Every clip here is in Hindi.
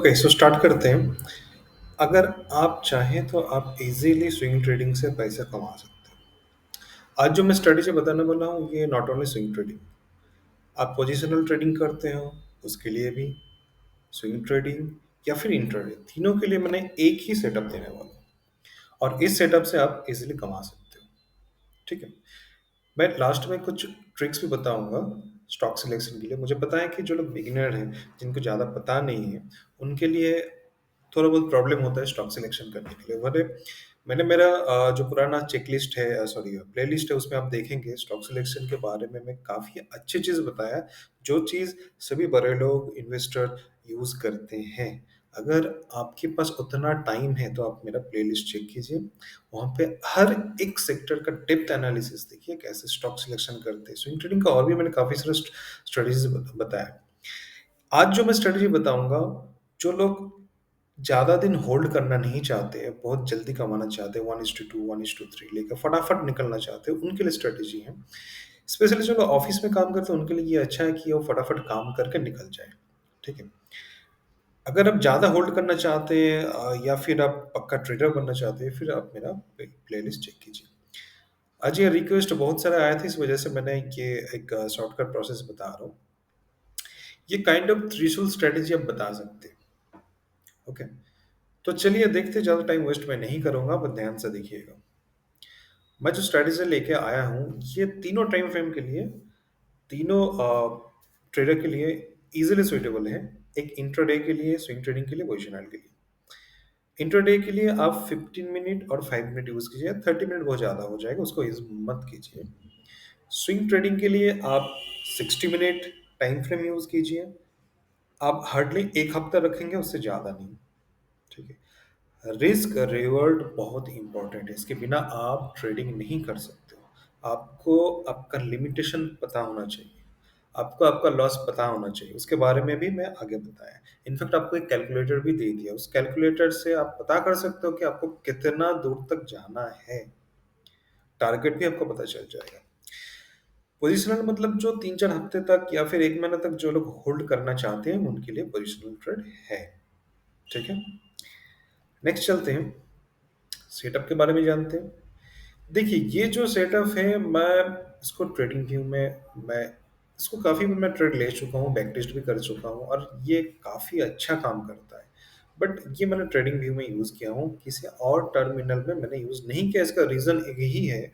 ओके, सो स्टार्ट करते हैं। अगर आप चाहें तो आप इजीली स्विंग ट्रेडिंग से पैसा कमा सकते हैं। आज जो मैं स्ट्रेटेजी बताने वाला हूँ ये नॉट ओनली स्विंग ट्रेडिंग, आप पोजिशनल ट्रेडिंग करते हो उसके लिए भी, स्विंग ट्रेडिंग या फिर इंट्राडे, तीनों के लिए मैंने एक ही सेटअप देने वाला हूँ और इस सेटअप से आप इजीली कमा सकते हो। ठीक है, मैं लास्ट में कुछ ट्रिक्स भी बताऊंगा स्टॉक सिलेक्शन के लिए। मुझे पता है कि जो लोग बिगिनर हैं, जिनको ज़्यादा पता नहीं है, उनके लिए थोड़ा बहुत प्रॉब्लम होता है स्टॉक सिलेक्शन करने के लिए। मैंने मेरा जो पुराना चेकलिस्ट है, सॉरी प्लेलिस्ट है, उसमें आप देखेंगे स्टॉक सिलेक्शन के बारे में मैं काफ़ी अच्छी चीज़ बताया, जो चीज़ सभी बड़े लोग इन्वेस्टर यूज़ करते हैं। अगर आपके पास उतना टाइम है तो आप मेरा प्लेलिस्ट चेक कीजिए, वहाँ पे हर एक सेक्टर का डेप्थ एनालिसिस देखिए, कैसे स्टॉक सिलेक्शन करते हैं। स्विंग ट्रेडिंग का और भी मैंने काफ़ी सारे स्ट्रेटेजीज बताया। आज जो मैं स्ट्रेटेजी बताऊंगा, जो लोग ज़्यादा दिन होल्ड करना नहीं चाहते, बहुत जल्दी कमाना चाहते हैं, 1:2, 1:3 लेकर फटाफट निकलना चाहते हैं, उनके लिए स्ट्रेटेजी है। स्पेशली जो लोग ऑफिस में काम करते हैं उनके लिए ये अच्छा है कि वो फटाफट काम करके निकल जाए। ठीक है, अगर आप ज़्यादा होल्ड करना चाहते हैं या फिर आप पक्का ट्रेडर बनना चाहते हैं, फिर आप मेरा प्लेलिस्ट चेक कीजिए। आज ये रिक्वेस्ट बहुत सारे आए थे, इस वजह से मैंने ये एक शॉर्टकट प्रोसेस बता रहा हूँ। ये काइंड ऑफ थ्रेशोल्ड स्ट्रेटेजी आप बता सकते हैं। ओके, तो चलिए देखते, ज़्यादा टाइम वेस्ट मैं नहीं करूंगा, बस ध्यान से देखिएगा। मैं जो स्ट्रेटेजी लेके आया हूँ ये तीनों टाइम फ्रेम के लिए, तीनों ट्रेडर के लिए इजीली सुइटेबल है। एक इंट्राडे के लिए, स्विंग ट्रेडिंग के लिए, पोजिशनल के लिए। इंट्राडे के लिए आप 15 मिनट और 5 मिनट यूज कीजिए, 30 मिनट बहुत ज़्यादा हो जाएगा, उसको यूज मत कीजिए। स्विंग ट्रेडिंग के लिए आप 60 मिनट टाइम फ्रेम यूज कीजिए, आप हार्डली एक हफ्ता रखेंगे, उससे ज़्यादा नहीं। ठीक है, रिस्क रिवॉर्ड बहुत इंपॉर्टेंट है, इसके बिना आप ट्रेडिंग नहीं कर सकते हो। आपको आपका लिमिटेशन पता होना चाहिए, आपको आपका लॉस पता होना चाहिए, उसके बारे में भी मैं आगे बताया। इनफैक्ट आपको एक कैलकुलेटर भी दे दिया, उस कैलकुलेटर से आप पता कर सकते हो कि आपको कितना दूर तक जाना है, टारगेट भी आपको पता चल जाएगा। पोजिशनल मतलब जो 3-4 हफ्ते तक या फिर एक महीने तक जो लोग होल्ड करना चाहते हैं उनके लिए पोजिशनल ट्रेड है। ठीक है, नेक्स्ट चलते हैं, सेटअप के बारे में जानते हैं। देखिए, ये जो सेटअप है, मैं इसको ट्रेडिंग व्यू में मैं इसको काफ़ी मैं ट्रेड ले चुका हूँ, बैक टेस्ट भी कर चुका हूँ और ये काफ़ी अच्छा काम करता है। बट ये मैंने ट्रेडिंग व्यू में यूज़ किया हूँ, किसी और टर्मिनल में मैंने यूज़ नहीं किया। इसका रीज़न एक ही है,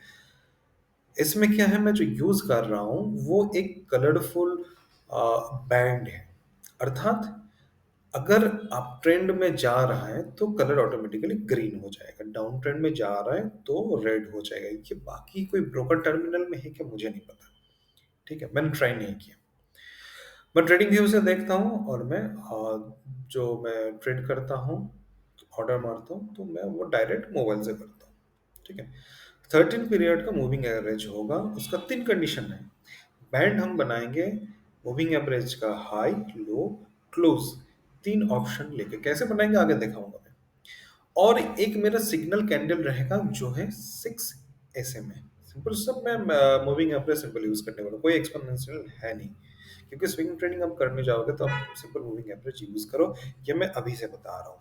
इसमें क्या है, मैं जो यूज़ कर रहा हूँ वो एक कलरफुल बैंड है। अर्थात अगर आप ट्रेंड में जा रहा है तो कलर ऑटोमेटिकली ग्रीन हो जाएगा, डाउन ट्रेंड में जा रहा है तो रेड हो जाएगा। ये बाकी कोई ब्रोकर टर्मिनल में है क्या, मुझे नहीं पता। ठीक है, मैंने ट्राई नहीं किया। मैं ट्रेडिंग व्यू से देखता हूँ और मैं जो मैं ट्रेड करता हूँ, ऑर्डर मारता हूँ, तो मैं वो डायरेक्ट मोबाइल से करता हूँ। ठीक है, 13 पीरियड का मूविंग एवरेज होगा, उसका 3 कंडीशन है। बैंड हम बनाएंगे मूविंग एवरेज का हाई, लो, क्लोज, 3 ऑप्शन लेके। कैसे बनाएंगे आगे दिखाऊंगा मैं। और एक मेरा सिग्नल कैंडल रहेगा जो है 6 SMA। सिंपल सब, मैं मूविंग एवरेज सिंपल यूज करने वाला, कोई एक्सपोनेंशियल है नहीं, क्योंकि स्विंग ट्रेडिंग आप करने जाओगे तो आप सिंपल मूविंग एवरेज यूज करो। ये मैं अभी से बता रहा हूँ।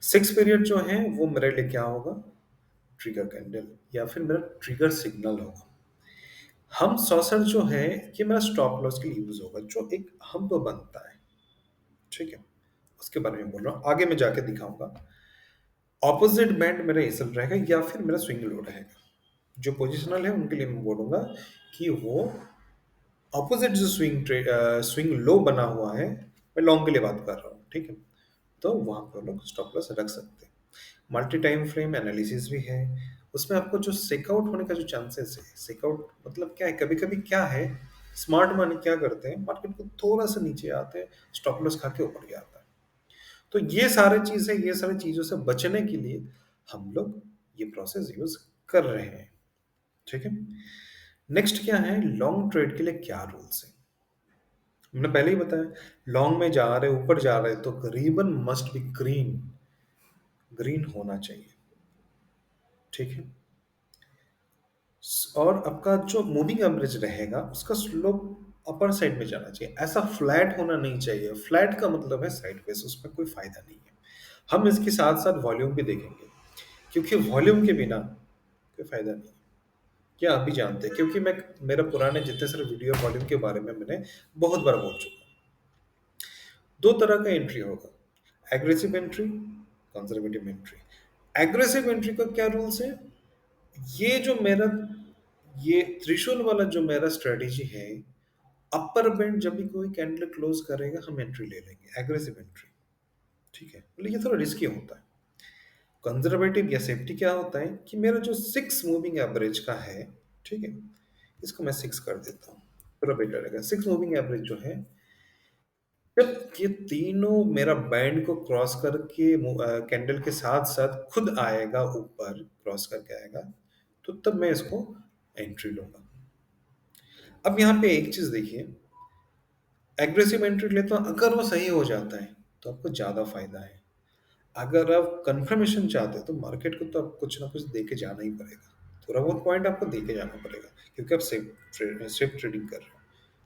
6 पीरियड जो है वो मेरे लिए क्या होगा, ट्रिगर कैंडल या फिर मेरा ट्रिगर सिग्नल होगा। हम सॉसर जो है, ये मेरा स्टॉप लॉस के लिए यूज होगा, जो एक हम्प बनता है। ठीक है, उसके बारे में बोल रहा हूँ, आगे मैं जाके दिखाऊंगा। ऑपोजिट बैंड मेरा एसल रहेगा या फिर मेरा स्विंग लो रहेगा। जो पोजिशनल है उनके लिए मैं बोलूंगा कि वो ऑपोजिट जो स्विंग लो बना हुआ है, मैं लॉन्ग के लिए बात कर रहा हूँ। ठीक है, तो वहां पर लोग स्टॉप लॉस रख सकते हैं। मल्टी टाइम फ्रेम एनालिसिस भी है, उसमें आपको जो सेकआउट होने का जो चांसेस है, सेकआउट मतलब क्या है, कभी कभी क्या है, स्मार्ट मनी क्या करते हैं, मार्केट को थोड़ा सा नीचे आते हैं, स्टॉप लॉस खा के ऊपर जाता है। तो ये सारे चीजें, ये सारी चीजों से बचने के लिए हम लोग ये प्रोसेस यूज कर रहे हैं। ठीक है, नेक्स्ट क्या है, लॉन्ग ट्रेड के लिए क्या रूल्स है। मैंने पहले ही बताया, लॉन्ग में जा रहे, ऊपर जा रहे, तो करीबन मस्ट बी ग्रीन, ग्रीन होना चाहिए। ठीक है, और आपका जो मूविंग एवरेज रहेगा उसका स्लोप अपर साइड में जाना चाहिए, ऐसा फ्लैट होना नहीं चाहिए। फ्लैट का मतलब है साइडवेज, उसमें कोई फायदा नहीं है। हम इसके साथ साथ वॉल्यूम भी देखेंगे, क्योंकि वॉल्यूम के बिना कोई फायदा नहीं है। क्या आप भी जानते हैं, क्योंकि मैं मेरा पुराने जितने सारे वीडियो वॉल्यूम के बारे में मैंने बहुत बार बोल चुका हूँ। दो तरह का एंट्री होगा, aggressive entry, conservative entry. Aggressive entry का क्या रूल्स है? ये जो मेरा ये त्रिशूल वाला जो मेरा स्ट्रेटेजी है, अपर बैंड जब भी कोई कैंडल क्लोज करेगा हम एंट्री ले लेंगे, एग्रेसिव एंट्री। ठीक है, बोले ये थोड़ा रिस्की होता है। कंजर्वेटिव या सेफ्टी क्या होता है कि मेरा जो सिक्स मूविंग एवरेज का है, ठीक है, इसको मैं सिक्स कर देता हूँ, थोड़ा बेटर रहेगा। सिक्स मूविंग एवरेज जो है, जब ये तीनों मेरा बैंड को क्रॉस करके कैंडल के साथ साथ खुद आएगा, ऊपर क्रॉस करके आएगा, तो तब मैं इसको एंट्री लूंगा। अब यहाँ पे एक चीज देखिए, एग्रेसिव एंट्री लेता हूँ, अगर वो सही हो जाता है तो आपको ज्यादा फायदा है। अगर आप कंफर्मेशन चाहते हैं तो मार्केट को तो आप कुछ ना कुछ दे के जाना ही पड़ेगा, थोड़ा बहुत पॉइंट आपको दे के जाना पड़ेगा, क्योंकि आप सेफ ट्रेडिंग कर रहे हो।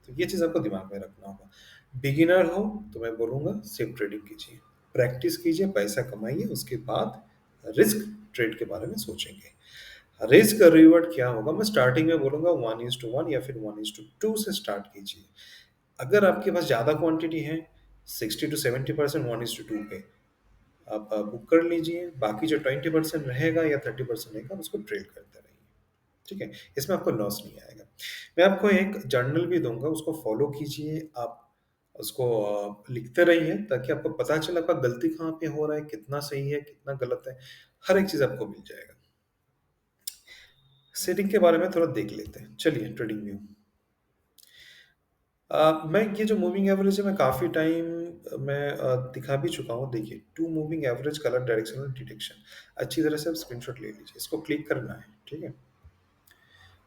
तो ये चीज़ आपको दिमाग में रखना होगा। बिगिनर हो तो मैं बोलूँगा सेफ ट्रेडिंग कीजिए, प्रैक्टिस कीजिए, पैसा कमाइए, उसके बाद रिस्क ट्रेड के बारे में सोचेंगे। रिस्क रिवॉर्ड क्या होगा, मैं स्टार्टिंग में बोलूँगा 1:1 या फिर 1:2 से स्टार्ट कीजिए। अगर आपके पास ज़्यादा क्वांटिटी है, 60 to 70% 1:2 पे आप बुक कर लीजिए, बाकी जो 20% रहेगा या 30% रहेगा उसको ट्रेड करते रहिए। ठीक है, इसमें आपको लॉस नहीं आएगा। मैं आपको एक जर्नल भी दूंगा, उसको फॉलो कीजिए आप, उसको लिखते रहिए, ताकि आपको पता चले आपका गलती कहाँ पे हो रहा है, कितना सही है कितना गलत है, हर एक चीज़ आपको मिल जाएगा। सेटिंग के बारे में थोड़ा देख लेते हैं, चलिए ट्रेडिंग व्यू। मैं ये जो मूविंग एवरेज है मैं काफ़ी टाइम मैं दिखा भी चुका हूँ। देखिए, two moving average colour directional detection, अच्छी तरह से आप स्क्रीनशॉट ले लीजिए, इसको क्लिक करना है। ठीक है,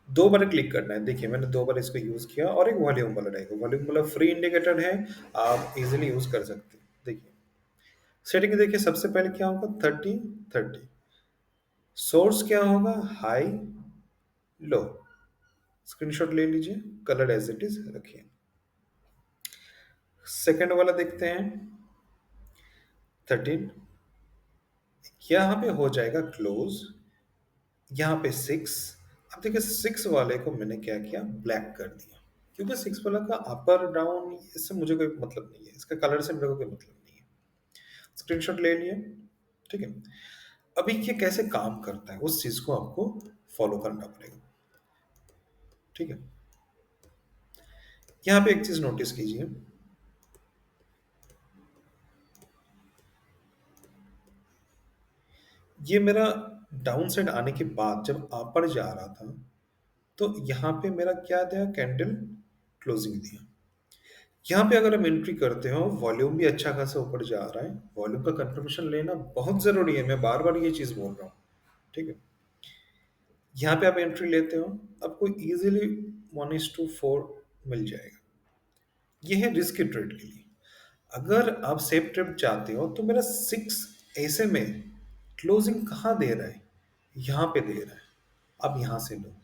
दो बार क्लिक करना है। देखिए, मैंने दो बार इसको यूज़ किया, और एक वॉल्यूम वाला रहेगा, वॉल्यूम वाला फ्री इंडिकेटर है, आप इजीली यूज़ कर सकते हैं। देखिए सेटिंग, देखिए सबसे पहले क्या होगा, 30 30। सोर्स क्या होगा, हाई लो, स्क्रीनशॉट ले लीजिए, कलर एज इट इज रखिए। सेकंड वाला देखते हैं, 13, यहाँ पे हो जाएगा क्लोज, यहाँ पे 6। अब देखिए 6 वाले को मैंने क्या किया, ब्लैक कर दिया, क्योंकि 6 वाला का अपर डाउन इससे मुझे कोई मतलब नहीं है, इसका कलर से मेरे को कोई मतलब नहीं है। स्क्रीनशॉट ले लिए। ठीक है, अभी ये कैसे काम करता है उस चीज को आपको फॉलो करना पड़ेगा। ठीक है, यहाँ पे एक चीज नोटिस कीजिए, ये मेरा डाउन साइड आने के बाद जब अपर जा रहा था, तो यहाँ पे मेरा क्या दिया, कैंडल क्लोजिंग दिया। यहाँ पे अगर हम एंट्री करते हो, वॉल्यूम भी अच्छा खासा ऊपर जा रहा है, वॉल्यूम का कंफर्मेशन लेना बहुत जरूरी है, मैं बार बार ये चीज बोल रहा हूँ। ठीक है, यहाँ पे आप एंट्री लेते हो, आपको इजीली 1:4 मिल जाएगा। ये है रिस्क ट्रेड के लिए। अगर आप सेफ ट्रेड चाहते हो तो मेरा 6 ऐसे में क्लोजिंग कहाँ दे रहा है, यहाँ पे दे रहा है, आप यहाँ से लो,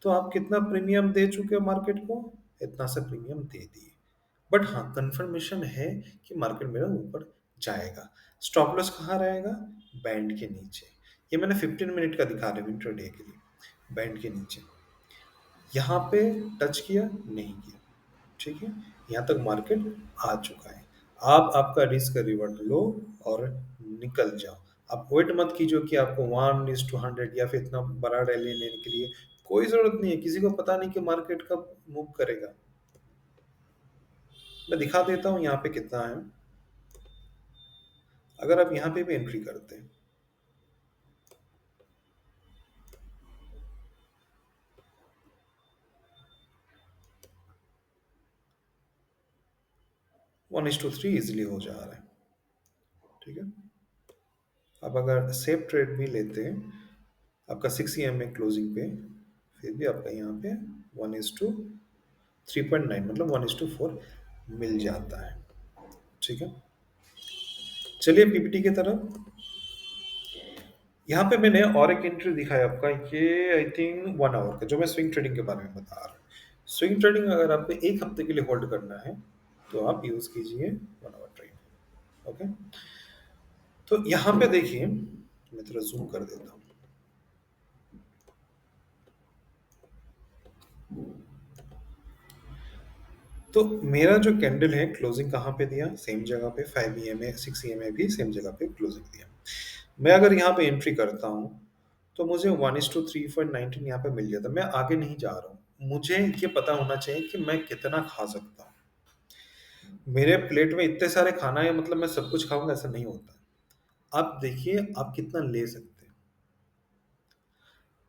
तो आप कितना प्रीमियम दे चुके हो मार्केट को, इतना सा प्रीमियम दे दिए। बट हाँ, कंफर्मेशन है कि मार्केट मेरा ऊपर जाएगा। स्टॉप लॉस कहाँ रहेगा, बैंड के नीचे। ये मैंने 15 मिनट का दिखा रहा हूँ इंट्राडे के लिए, बैंड के नीचे। यहाँ पे टच किया नहीं किया, ठीक है, यहाँ तक मार्केट आ चुका है। आप आपका रिस्क रिवर्ट लो और निकल जाओ। आप वेट मत कीजिए कि आपको 1:100 या फिर इतना बड़ा रैली लेने के लिए, कोई जरूरत नहीं है, किसी को पता नहीं कि मार्केट कब मूव करेगा। मैं दिखा देता हूँ यहाँ पे कितना है। अगर आप यहाँ पे भी एंट्री करते हैं, 1:3 इजिली हो जा रहा है। ठीक है, आप अगर सेफ ट्रेड भी लेते हैं, आपका 6 EM में क्लोजिंग पे, फिर भी आपका यहाँ पे 1:3.9 मतलब 1:4 मिल जाता है। ठीक है, चलिए पीपीटी की तरफ। यहाँ पे मैंने और एक एंट्री दिखाया आपका, ये आई थिंक 1 आवर का, जो मैं स्विंग ट्रेडिंग के बारे में बता रहा हूँ। स्विंग ट्रेडिंग अगर आपको 1 हफ्ते के लिए होल्ड करना है, तो आप यूज़ कीजिए 1 आवर ट्रेड। ओके? तो यहाँ पे देखिए, मैं थोड़ा ज़ूम कर देता हूँ। तो मेरा जो कैंडल है क्लोजिंग कहाँ पे दिया? सेम जगह पे 5 ईएमए, 6 ईएमए भी सेम जगह पे क्लोजिंग दिया। मैं अगर यहाँ पे एंट्री करता हूँ, तो मुझे 1:3.19 यहाँ पे मिल जाता। मैं आगे नहीं जा रहा हूँ। मुझे ये पता होना चाहिए कि मैं कितना खा सकता हूँ। मेरे प्लेट में इतने सारे खाना है मतलब मैं सब कुछ खाऊँगा, ऐसा नहीं होता। आप देखिए आप कितना ले सकते हैं।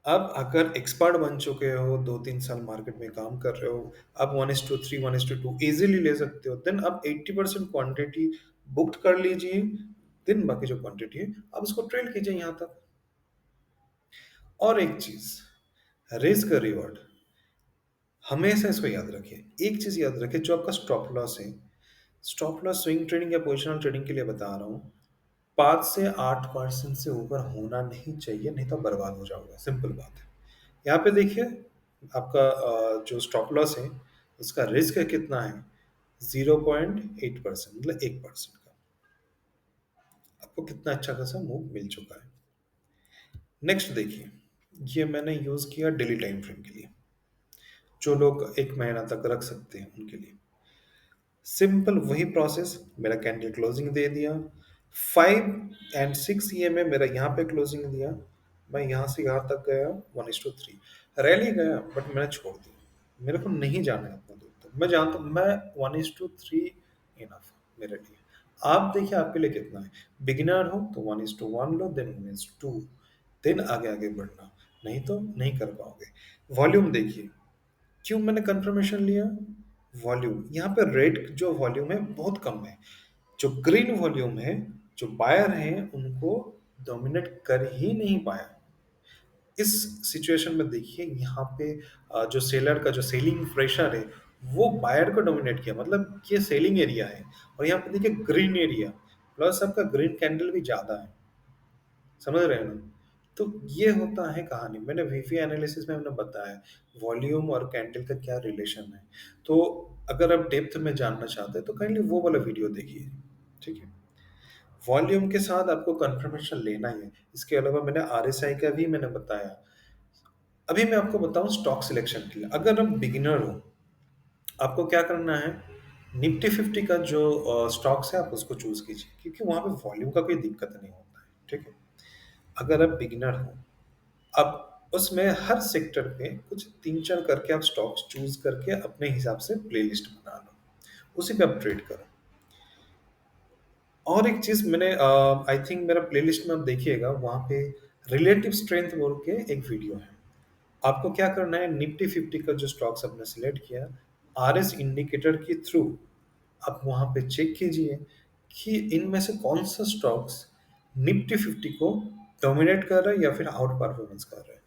अब अगर एक्सपर्ट बन चुके हो, 2-3 साल मार्केट में काम कर रहे हो, आप 1:3, 1:2 ईज़िली ले सकते हो। देन आप 80% क्वांटिटी बुक्ड कर लीजिए। देन बाकी जो क्वांटिटी है, आप उसको ट्रेड कीजिए यहाँ तक। और एक चीज़, रिस्क रिवॉर्ड, हमेशा इसको याद रखिए। एक चीज़ याद रखिए, जो आपका स्टॉप लॉस है, स्टॉप लॉस स्विंग ट्रेडिंग या पोजिशनल ट्रेडिंग के लिए बता रहा हूँ, 5 से 8% से ऊपर होना नहीं चाहिए, नहीं तो बर्बाद हो जाओगे, सिंपल बात है। यहाँ पे देखिए आपका जो स्टॉप लॉस है उसका रिस्क कितना है? 0.8% मतलब 1% का। आपको कितना अच्छा खासा मूव मिल चुका है। नेक्स्ट देखिए, ये मैंने यूज़ किया डेली टाइम फ्रेम के लिए, जो लोग 1 महीना तक रख सकते हैं उनके लिए। सिंपल वही प्रोसेस, मेरा कैंडल क्लोजिंग दे दिया, 5 एंड 6 ये में मेरा यहाँ पे क्लोजिंग दिया, मैं यहाँ से यहाँ तक गया 1:3, रैली गया बट मैंने छोड़ दिया, मेरे को नहीं जाना है उतना दूर तक। मैं जानता हूँ मैं 1:3 इनफ मेरे लिए। आप देखिए आपके लिए कितना है। बिगिनर हो तो 1:1 लो, देन 1:2, देन आगे आगे बढ़ना, नहीं तो नहीं कर पाओगे। वॉल्यूम देखिए, क्यों मैंने कंफर्मेशन लिया? वॉल्यूम, यहाँ पे रेड जो वॉल्यूम है बहुत कम है। जो ग्रीन वॉल्यूम है, जो बायर हैं उनको डोमिनेट कर ही नहीं पाया। इस सिचुएशन में देखिए यहाँ पे जो सेलर का जो सेलिंग प्रेशर है वो बायर को डोमिनेट किया, मतलब ये सेलिंग एरिया है। और यहाँ पे देखिए ग्रीन एरिया, प्लस आपका ग्रीन कैंडल भी ज्यादा है, समझ रहे हैं ना? तो ये होता है कहानी। मैंने वीवी एनालिसिस में हमने बताया वॉल्यूम और कैंडल का क्या रिलेशन है। तो अगर आप डेप्थ में जानना चाहते हैं तो काइंडली वो वाला वीडियो देखिए, ठीक है? वॉल्यूम के साथ आपको कंफर्मेशन लेना ही है। इसके अलावा मैंने आरएसआई का भी मैंने बताया। अभी मैं आपको बताऊं स्टॉक सिलेक्शन के लिए, अगर आप बिगिनर हो, आपको क्या करना है, निफ्टी 50 का जो स्टॉक्स है आप उसको चूज कीजिए, क्योंकि वहां पे वॉल्यूम का कोई दिक्कत नहीं होता है, ठीक है? अगर आप बिगिनर हो, अब उसमें हर सेक्टर पे कुछ 3-4 करके आप स्टॉक्स चूज करके अपने हिसाब से प्लेलिस्ट बना लो, उसी पे आप ट्रेड करो। और एक चीज मैंने आई थिंक मेरा प्लेलिस्ट में आप देखिएगा, वहां पे रिलेटिव स्ट्रेंथ बोल के एक वीडियो है। आपको क्या करना है, निफ्टी 50 का जो स्टॉक्स आपने सिलेक्ट किया, आरएस इंडिकेटर के थ्रू आप वहां पे चेक कीजिए कि इनमें से कौन सा स्टॉक्स निफ्टी 50 को डोमिनेट कर रहा है या फिर आउट परफॉर्मेंस कर रहा है,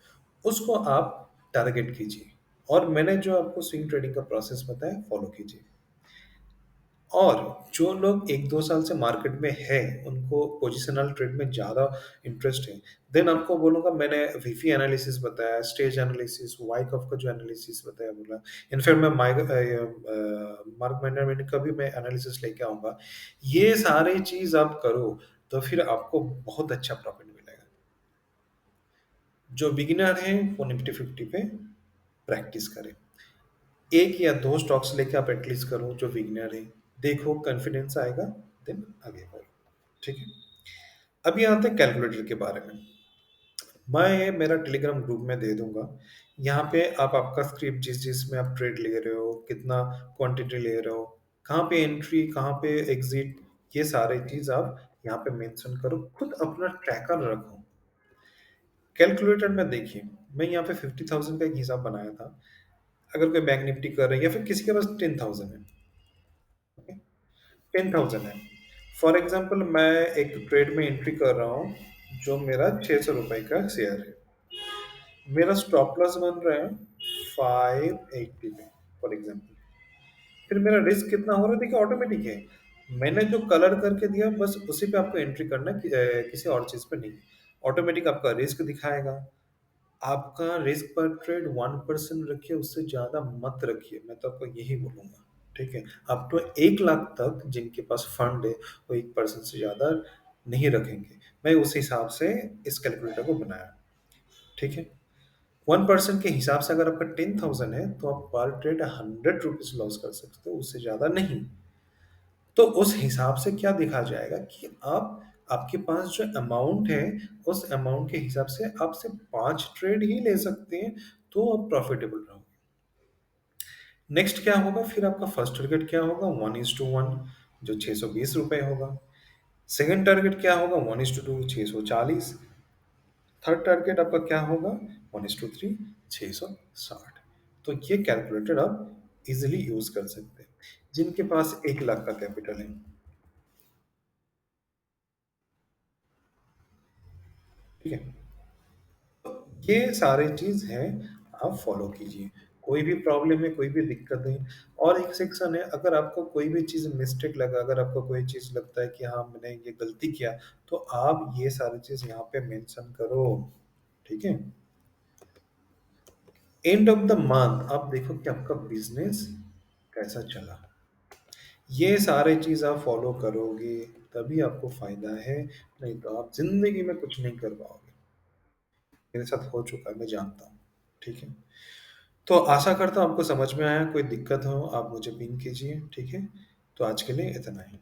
उसको आप टारगेट कीजिए। और मैंने जो आपको स्विंग ट्रेडिंग का प्रोसेस बताया फॉलो कीजिए। और जो लोग 1-2 साल से मार्केट में है, उनको पोजिशनल ट्रेड में ज़्यादा इंटरेस्ट है, देन आपको बोलूँगा मैंने वीफी एनालिसिस बताया, स्टेज एनालिसिस, वाइकॉफ का जो एनालिसिस बताया बोला। इनफैक्ट मैं मार्क मैनरमेंट का भी मैं एनालिसिस लेके आऊँगा। ये सारी चीज़ आप करो, तो फिर आपको बहुत अच्छा प्रॉफिट मिलेगा। जो बिगिनर हैं, वो निफ्टी 50 पे प्रैक्टिस करें। 1 या 2 स्टॉक्स लेके आप एटलीस्ट करो जो बिगिनर है। देखो कॉन्फिडेंस आएगा, देन आगे बढ़ो, ठीक है? अभी आते हैं कैलकुलेटर के बारे में। मैं ये मेरा टेलीग्राम ग्रुप में दे दूंगा। यहाँ पे आप आपका स्क्रिप्ट जिस में आप ट्रेड ले रहे हो, कितना क्वांटिटी ले रहे हो, कहाँ पे एंट्री, कहाँ पे एग्जिट, ये सारे चीज आप यहाँ पे मेंशन करो, खुद अपना ट्रैकर रखो। कैलकुलेटर में देखिए, मैं यहाँ पे 50,000 का एक हिसाब बनाया था। अगर कोई बैंक निफ्टी कर रहा है या फिर किसी के पास 10,000 है, 10,000 है, फॉर एग्जांपल मैं एक ट्रेड में एंट्री कर रहा हूँ जो मेरा 600 रुपए का शेयर है, मेरा स्टॉप लॉस बन रहा है 580 पे फॉर एग्जांपल। फिर मेरा रिस्क कितना हो रहा है देखिए, ऑटोमेटिक है। मैंने जो कलर करके दिया बस उसी पे आपको एंट्री करना है, किसी और चीज पे नहीं। ऑटोमेटिक आपका रिस्क दिखाएगा। आपका रिस्क पर ट्रेड 1% रखिए, उससे ज़्यादा मत रखिए, मैं तो आपको यही बोलूँगा, ठीक है? अप टू 1 लाख तक जिनके पास फंड है, वो 1% से ज़्यादा नहीं रखेंगे। मैं उस हिसाब से इस कैलकुलेटर को बनाया, ठीक है? 1% के हिसाब से अगर आपका 10,000 है, तो आप पर ट्रेड ₹100 लॉस कर सकते हो, उससे ज़्यादा नहीं। तो उस हिसाब से क्या देखा जाएगा कि आप आपके पास जो अमाउंट है, उस अमाउंट के हिसाब से आप सिर्फ 5 ट्रेड ही ले सकते हैं, तो आप प्रॉफिटेबल रहोगे। नेक्स्ट क्या होगा फिर आपका फर्स्ट टारगेट क्या होगा? 1:1 जो ₹620 होगा। सेकंड टारगेट क्या होगा? 1:2 640। थर्ड टारगेट आपका क्या होगा? 1:3 660। तो ये कैलकुलेटर आप इज़िली यूज़ कर सकते हैं, जिनके पास 1 लाख का कैपिटल है, ठीक है? ये सारी चीज़ हैं, आप फ़ॉलो कीजिए। कोई भी प्रॉब्लम है, कोई भी दिक्कत है और एक सेक्शन है, अगर आपको कोई भी चीज़ मिस्टेक लगा, अगर आपको कोई चीज़ लगता है कि हाँ, मैंने ये गलती किया, तो आप ये सारी चीज़ यहाँ पे मेंशन करो, ठीक है? एंड ऑफ द मंथ आप देखो कि आपका बिज़नेस कैसा चला। ये सारे चीज़ आप फ़ॉलो करोगे, तभी आपको फ़ायदा है, नहीं तो आप ज़िंदगी में कुछ नहीं कर पाओगे। मेरे साथ हो चुका है, मैं जानता हूँ, ठीक है? तो आशा करता हूँ आपको समझ में आया, कोई दिक्कत हो आप मुझे पिंग कीजिए, ठीक है? तो आज के लिए इतना ही।